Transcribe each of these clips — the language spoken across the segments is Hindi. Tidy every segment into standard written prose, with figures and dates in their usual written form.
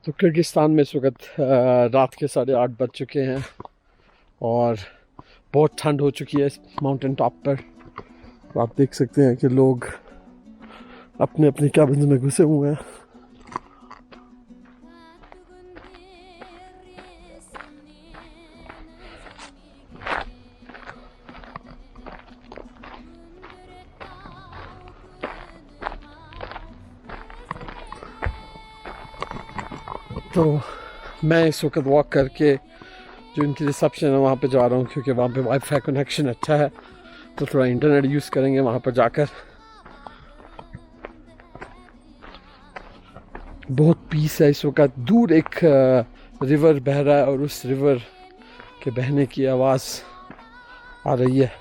तो किर्गिस्तान में इस वक्त रात के 8:30 बज चुके हैं और बहुत ठंड हो चुकी है इस माउंटेन टॉप पर। तो आप देख सकते हैं कि लोग अपने अपने कैबिन्स में घुसे हुए हैं। तो मैं इस वक्त वॉक करके जो इनकी रिसेप्शन है वहाँ पे जा रहा हूँ, क्योंकि वहाँ पे वाईफाई कनेक्शन अच्छा है, तो थोड़ा इंटरनेट यूज़ करेंगे वहाँ पर जाकर। बहुत पीस है इस वक्त। दूर एक रिवर बह रहा है और उस रिवर के बहने की आवाज़ आ रही है।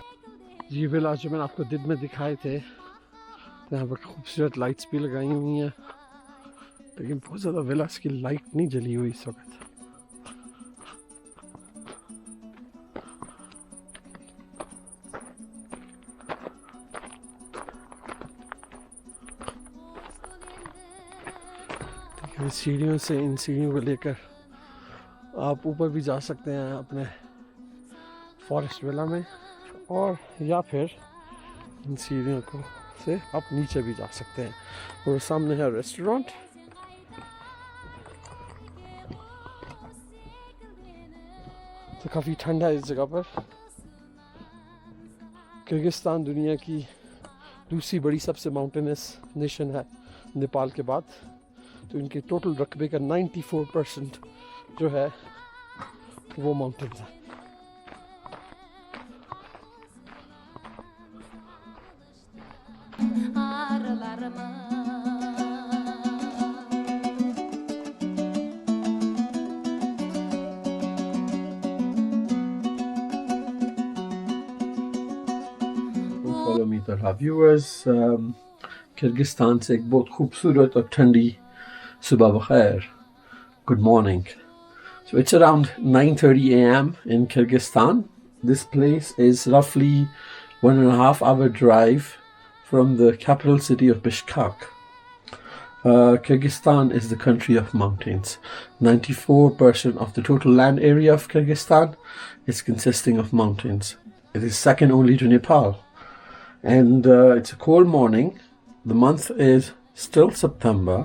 ये विलाज जो मैंने आपको दिन में दिखाए थे, तो यहाँ पर खूबसूरत लाइट्स भी लगाई हुई हैं, लेकिन बहुत ज़्यादा विलाज की लाइट नहीं जली हुई इस वक्त। सीढ़ियों से, इन सीढ़ियों को लेकर आप ऊपर भी जा सकते हैं अपने फॉरेस्ट विला में, और या फिर इन सीढ़ियों को से आप नीचे भी जा सकते हैं। और सामने है रेस्टोरेंट। तो काफ़ी ठंडा है इस जगह पर। किर्गिस्तान दुनिया की दूसरी बड़ी सबसे माउंटेनस नेशन है नेपाल के बाद। तो इनके टोटल रकबे का 94% जो है वो माउंटेन्स है। FollowmeTalha viewers, किर्गिस्तान से एक बहुत खूबसूरत और ठंडी सुबह बखैर। Good morning. So it's around 9:30 a.m. in Kyrgyzstan. This place is roughly 1.5 hour drive from the capital city of Bishkek. Kyrgyzstan is the country of mountains. 94% of the total land area of Kyrgyzstan is consisting of mountains. It is second only to Nepal. And it's a cold morning. The month is still September.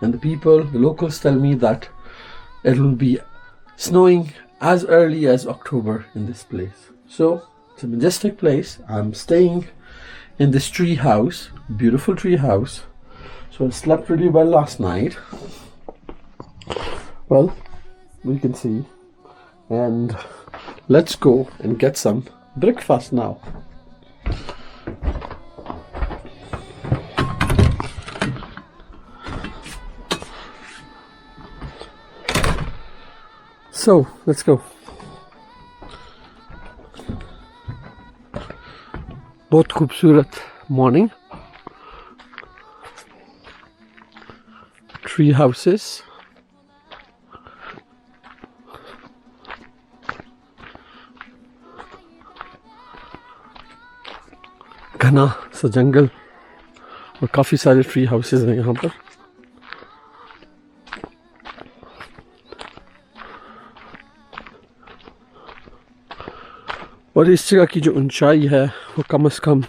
And the locals tell me that it will be snowing as early as October in this place. So it's a majestic place. I'm staying in this tree house, beautiful tree house. So I slept really well last night. Well, we can see. And let's go and get some breakfast now. So let's go. बहुत खूबसूरत मॉर्निंग। ट्री हाउसेस, घना सा जंगल और काफ़ी सारे ट्री हाउसेस हैं यहाँ पर। और इस जगह की जो ऊंचाई है वो कम से कम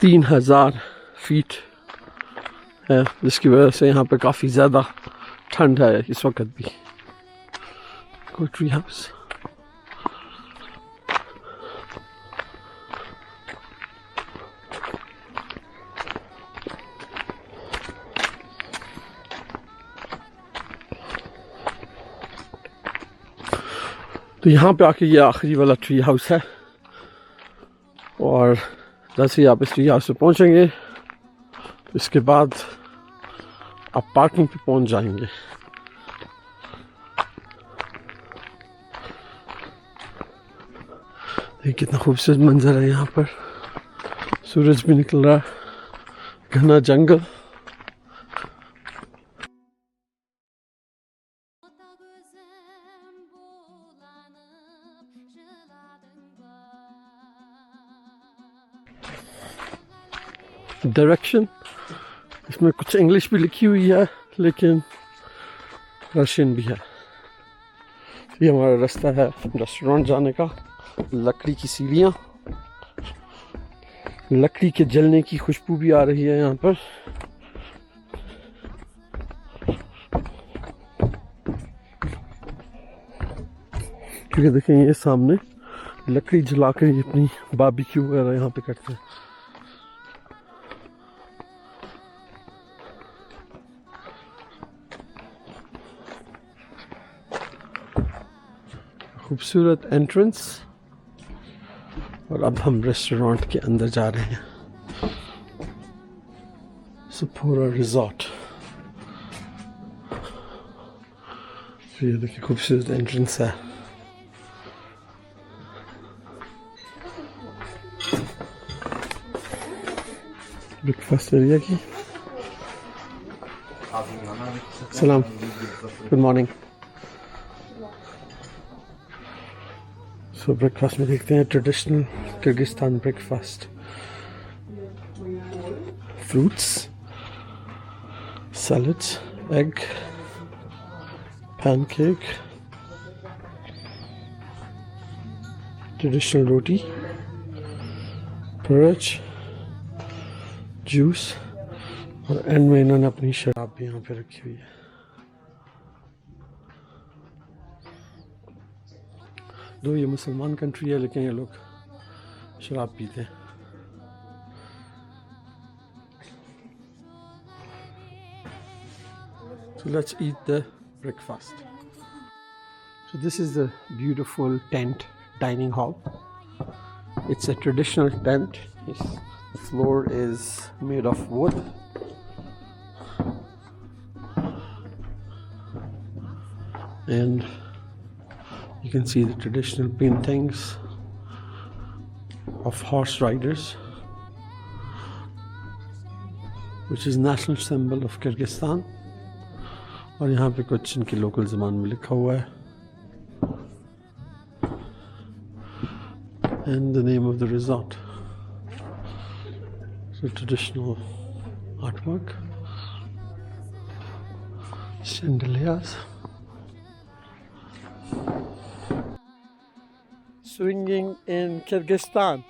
3000 फीट है, जिसकी वजह से यहाँ पे काफ़ी ज़्यादा ठंड है इस वक्त भी। कोई ट्री हाउस। तो यहाँ पे आके ये आखिरी वाला ट्री हाउस है, और जैसे ही आप इस ट्री हाउस पे पहुँचेंगे तो इसके बाद आप पार्किंग पे पहुँच जाएंगे। ये कितना खूबसूरत मंजर है यहाँ पर। सूरज भी निकल रहा है, घना जंगल। डायरेक्शन, इसमें कुछ इंग्लिश भी लिखी हुई है, लेकिन रशियन भी है। ये हमारा रास्ता है रेस्टोरेंट जाने का। लकड़ी की सीढ़ियाँ, लकड़ी के जलने की खुशबू भी आ रही है यहाँ पर। क्योंकि देखें ये सामने लकड़ी जलाकर ये अपनी बारबेक्यू वगैरह यहाँ पे करते हैं। खूबसूरत एंट्रेंस, और अब हम रेस्टोरेंट के अंदर जा रहे हैं। सपोरा रिजॉर्ट। ये देखिए खूबसूरत एंट्रेंस है। ब्रेकफास्ट एरिया की। सलाम, गुड मॉर्निंग। सो ब्रेकफास्ट में देखते हैं traditional Kyrgyzstan breakfast. Fruits, salads, egg, pancake, traditional रोटी, porridge, जूस, और एंड में इन्होंने अपनी शराब भी यहाँ पे रखी हुई है। दो ये मुसलमान कंट्री है लेकिन ये लोग शराब पीते हैं। So let's eat the breakfast. So this is the beautiful tent dining hall. It's a traditional tent. The floor is made of wood. And you can see the traditional paintings of horse riders, which is national symbol of Kyrgyzstan. और यहाँ पे कुछ इनकी लोकल ज़बान में लिखा हुआ है। And the name of the resort. So traditional artwork, chandeliers, swinging in Kyrgyzstan.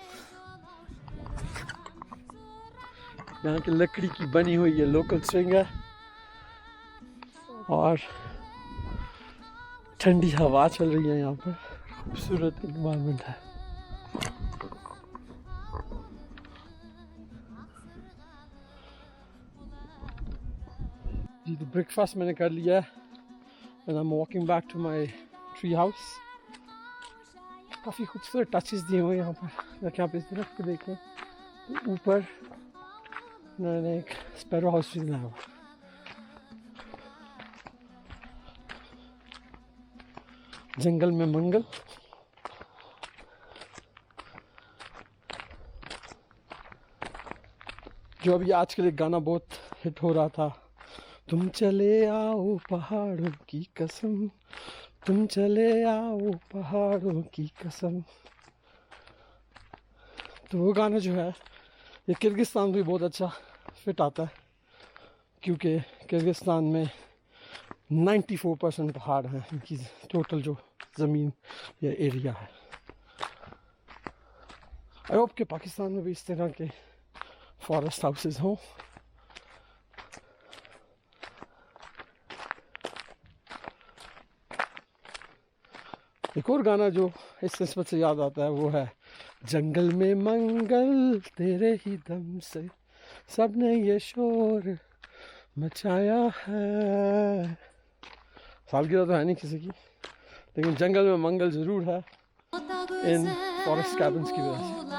यहाँ की लकड़ी की बनी हुई ये लोकल स्विंग है और ठंडी हवा चल रही है। यहाँ पर खूबसूरत एनवायरनमेंट है। जी तो ब्रेकफास्ट मैंने कर लिया है and I'm walking back to my tree house. काफ़ी खूबसूरत टचेस दिए हुए यहाँ पर। देखिए आप इस तरफ को देखें तो ऊपर मैंने एक स्पैरो हाउस भी बनाया हुआ। जंगल में मंगल। जो अभी आजकल एक गाना बहुत हिट हो रहा था, तुम चले आओ पहाड़ों की कसम, तुम चले आओ पहाड़ों की कसम। तो वो गाना जो है ये किर्गिस्तान भी बहुत अच्छा फिट आता है, क्योंकि किर्गिस्तान में 94% पहाड़ हैं। इनकी टोटल जो ज़मीन या एरिया है। आई होप कि पाकिस्तान में भी इस तरह के फॉरेस्ट हाउसेस हों। एक और गाना जो इस निस्बत से याद आता है वो है, जंगल में मंगल तेरे ही दम से सबने ये शोर मचाया है। सालगिरह तो है नहीं किसी की, लेकिन जंगल में मंगल ज़रूर है इन फॉरेस्ट कैबिन्स की वजह से।